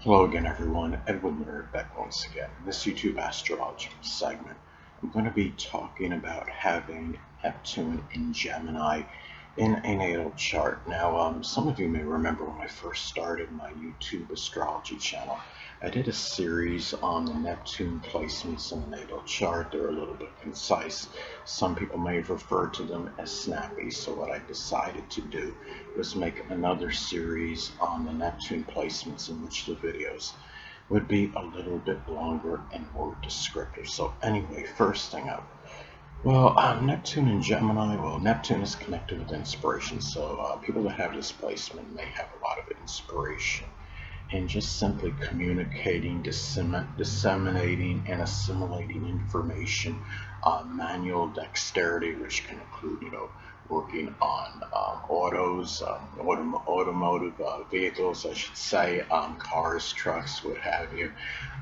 Hello again, everyone. Edwin Learnard back once again. In this YouTube astrology segment, I'm going to be talking about having Neptune in Gemini in a natal chart. Now, some of you may remember when I first started my YouTube astrology channel, I did a series on the Neptune placements in the natal chart. They're a little bit concise. Some people may have referred to them as snappy. So what I decided to do was make another series on the Neptune placements in which the videos would be a little bit longer and more descriptive. So anyway, first thing up. Well, Neptune and Gemini, well, Neptune is connected with inspiration, so people that have this placement may have a lot of inspiration in just simply communicating, disseminating, and assimilating information, manual dexterity, which can include, working on automotive vehicles, I should say, cars, trucks, what have you,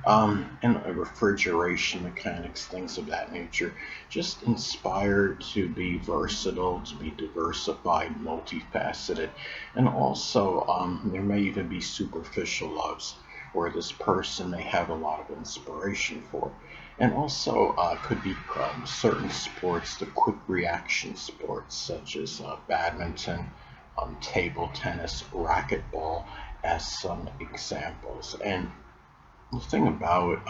and refrigeration mechanics, things of that nature. Just inspired to be versatile, to be diversified, multifaceted, and also there may even be superficial loves where this person may have a lot of inspiration for. And also could be certain sports, the quick reaction sports such as badminton, table tennis, racquetball, as some examples. And the thing about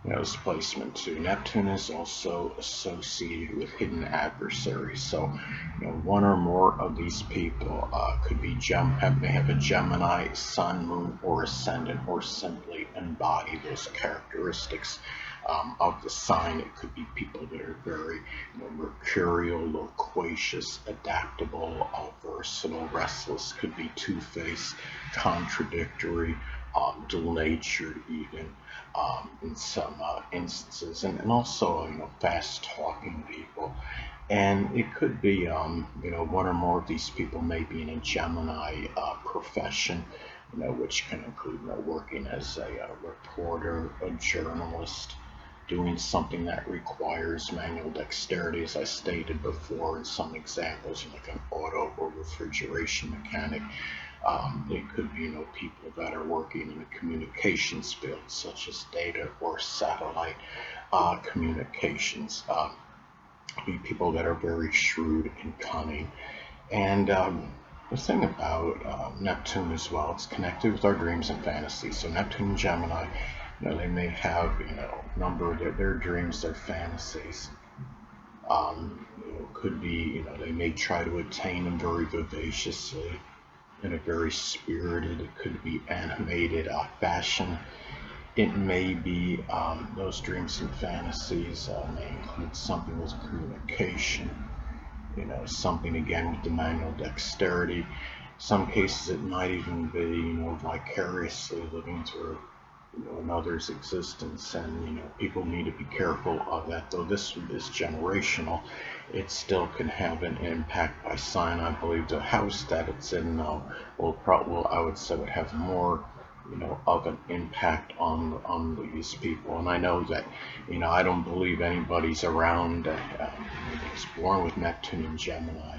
this placement too, Neptune is also associated with hidden adversaries. So, one or more of these people could be may have a Gemini, Sun, Moon, or Ascendant, or simply embody those characteristics of the sign. It could be people that are very, mercurial, loquacious, adaptable, versatile, restless. Could be two-faced, contradictory, dual-natured, even in some instances, and also fast-talking people. And it could be one or more of these people may be in a Gemini profession, which can include working as a reporter, a journalist, doing something that requires manual dexterity, as I stated before in some examples, like an auto or refrigeration mechanic. It could be, people that are working in the communications field, such as data or satellite communications. Be people that are very shrewd and cunning. And the thing about Neptune as well, it's connected with our dreams and fantasies. So Neptune and Gemini, they may have, number of their dreams, their fantasies. Could be, they may try to attain them very vivaciously, in a very spirited, it could be animated fashion. It may be those dreams and fantasies may include something with communication, something again with the manual dexterity. Some cases it might even be, vicariously living through another's existence, and people need to be careful of that. Though this is generational, it still can have an impact by sign. I believe the house that it's in will I would say would have more of an impact on these people. And I know that I don't believe anybody's around that's born with Neptune and Gemini.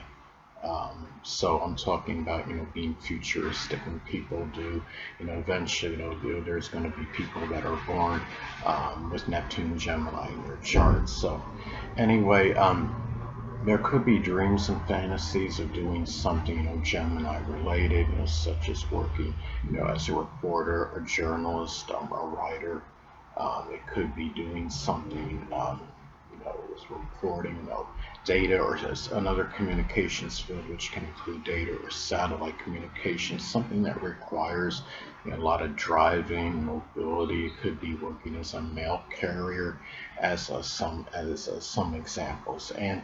So I'm talking about, being futuristic when people do, eventually, there's going to be people that are born with Neptune and Gemini in their charts. So anyway, there could be dreams and fantasies of doing something, Gemini related, such as working, as a reporter, a journalist, a writer. It could be doing something, as reporting, data, or just another communications field, which can include data or satellite communications, something that requires a lot of driving, mobility. It could be working as a mail carrier, as some examples. And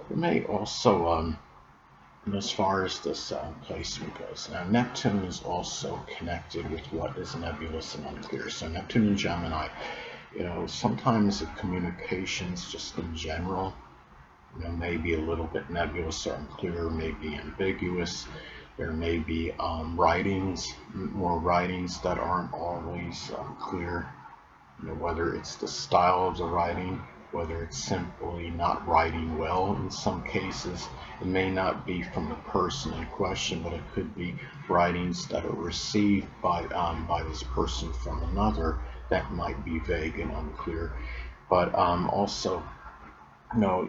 it may also, as far as this placement goes, now Neptune is also connected with what is nebulous and unclear. So Neptune and Gemini, sometimes the communications just in general, may be a little bit nebulous or unclear, may be ambiguous. There may be more writings that aren't always clear, whether it's the style of the writing, whether it's simply not writing well in some cases. It may not be from the person in question, but it could be writings that are received by this person from another that might be vague and unclear. But also,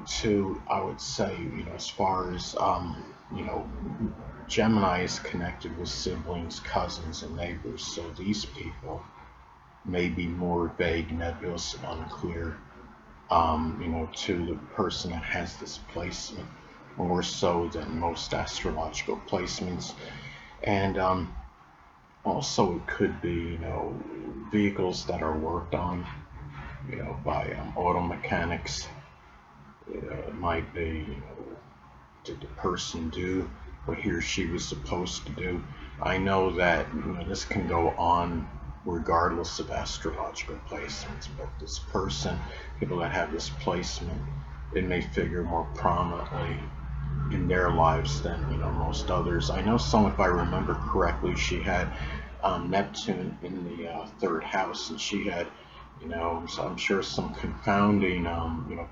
too, I would say, as far as, Gemini is connected with siblings, cousins, and neighbors, so these people may be more vague, nebulous, and unclear, to the person that has this placement, more so than most astrological placements. And also, it could be, vehicles that are worked on, by auto mechanics. It might be, did the person do what he or she was supposed to do? I know that this can go on regardless of astrological placements, but this person, people that have this placement, it may figure more prominently in their lives than most others. I know some, if I remember correctly, she had Neptune in the third house, and she had so I'm sure some confounding,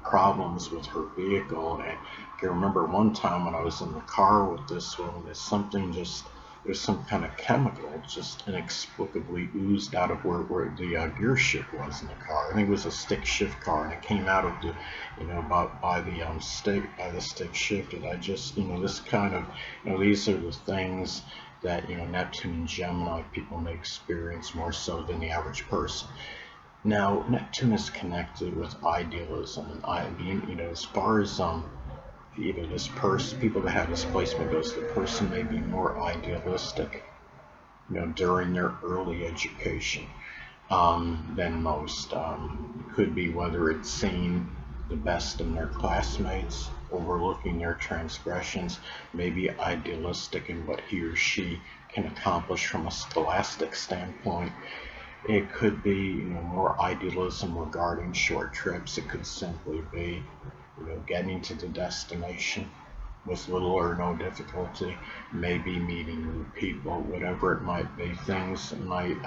problems with her vehicle. And I can remember one time when I was in the car with this woman, there's some kind of chemical just inexplicably oozed out of where the gear shift was in the car. I think it was a stick shift car, and it came out of the, by the stick shift. And I just, this kind of, these are the things that, Neptune and Gemini people may experience more so than the average person. Now, Neptune is connected with idealism, and I mean, as far as this person, people that have this placement goes, the person may be more idealistic, during their early education than most. It could be whether it's seeing the best in their classmates, overlooking their transgressions, maybe idealistic in what he or she can accomplish from a scholastic standpoint. It could be, more idealism regarding short trips. It could simply be, getting to the destination with little or no difficulty, maybe meeting new people, whatever it might be. Things might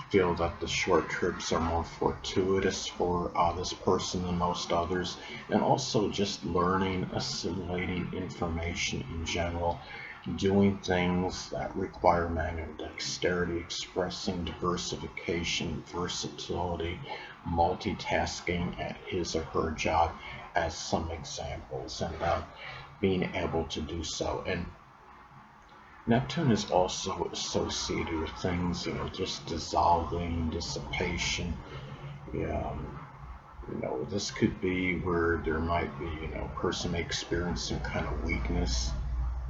feel that the short trips are more fortuitous for this person than most others, and also just learning, assimilating information in general, doing things that require manual dexterity, expressing diversification, versatility, multitasking at his or her job as some examples, and being able to do so. And Neptune is also associated with things, just dissolving, dissipation. Yeah, this could be where there might be, a person may experience some kind of weakness,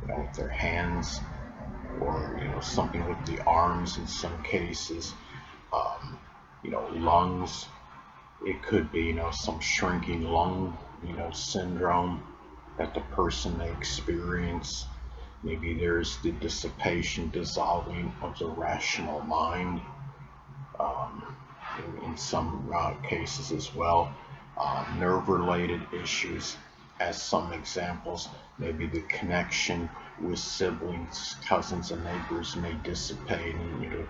with their hands, or something with the arms in some cases, lungs. It could be some shrinking lung syndrome that the person may experience. Maybe there's the dissipation, dissolving of the rational mind, um, in some cases as well. Nerve-related issues as some examples. Maybe the connection with siblings, cousins, and neighbors may dissipate. And,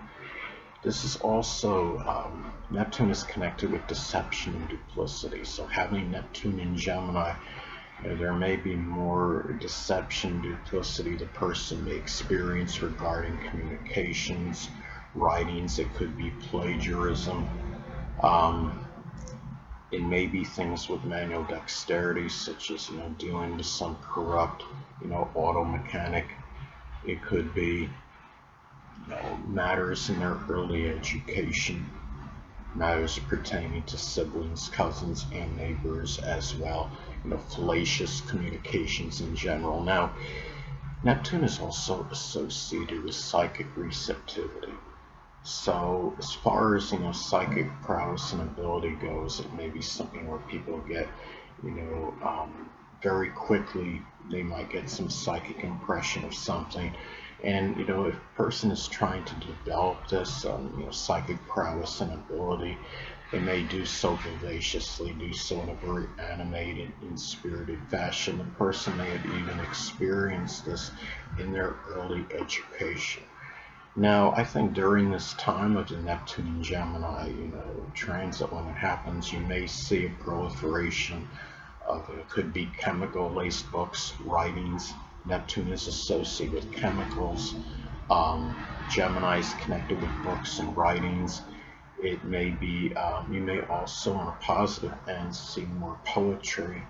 this is also, Neptune is connected with deception and duplicity. So having Neptune in Gemini, there may be more deception, duplicity the person may experience regarding communications, writings. It could be plagiarism. It may be things with manual dexterity, such as dealing with some corrupt, auto mechanic. It could be matters in their early education, matters pertaining to siblings, cousins, and neighbors as well. Fallacious communications in general. Now, Neptune is also associated with psychic receptivity. So as far as psychic prowess and ability goes, it may be something where people get very quickly, they might get some psychic impression of something. And if a person is trying to develop this psychic prowess and ability, they may do so vivaciously, do so in a very animated and spirited fashion. The person may have even experienced this in their early education. Now, I think during this time of the Neptune and Gemini, transit, when it happens, you may see a proliferation of it could be chemical-laced books, writings. Neptune is associated with chemicals. Um, Gemini is connected with books and writings. It may be, you may also, on a positive end, see more poetry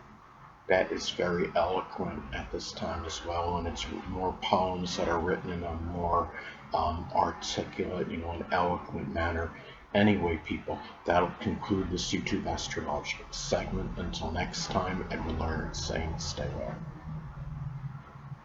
that is very eloquent at this time as well, and it's more poems that are written in a more articulate, and eloquent manner. Anyway, people, that'll conclude this YouTube astrological segment. Until next time, Edwin Learnard saying stay well.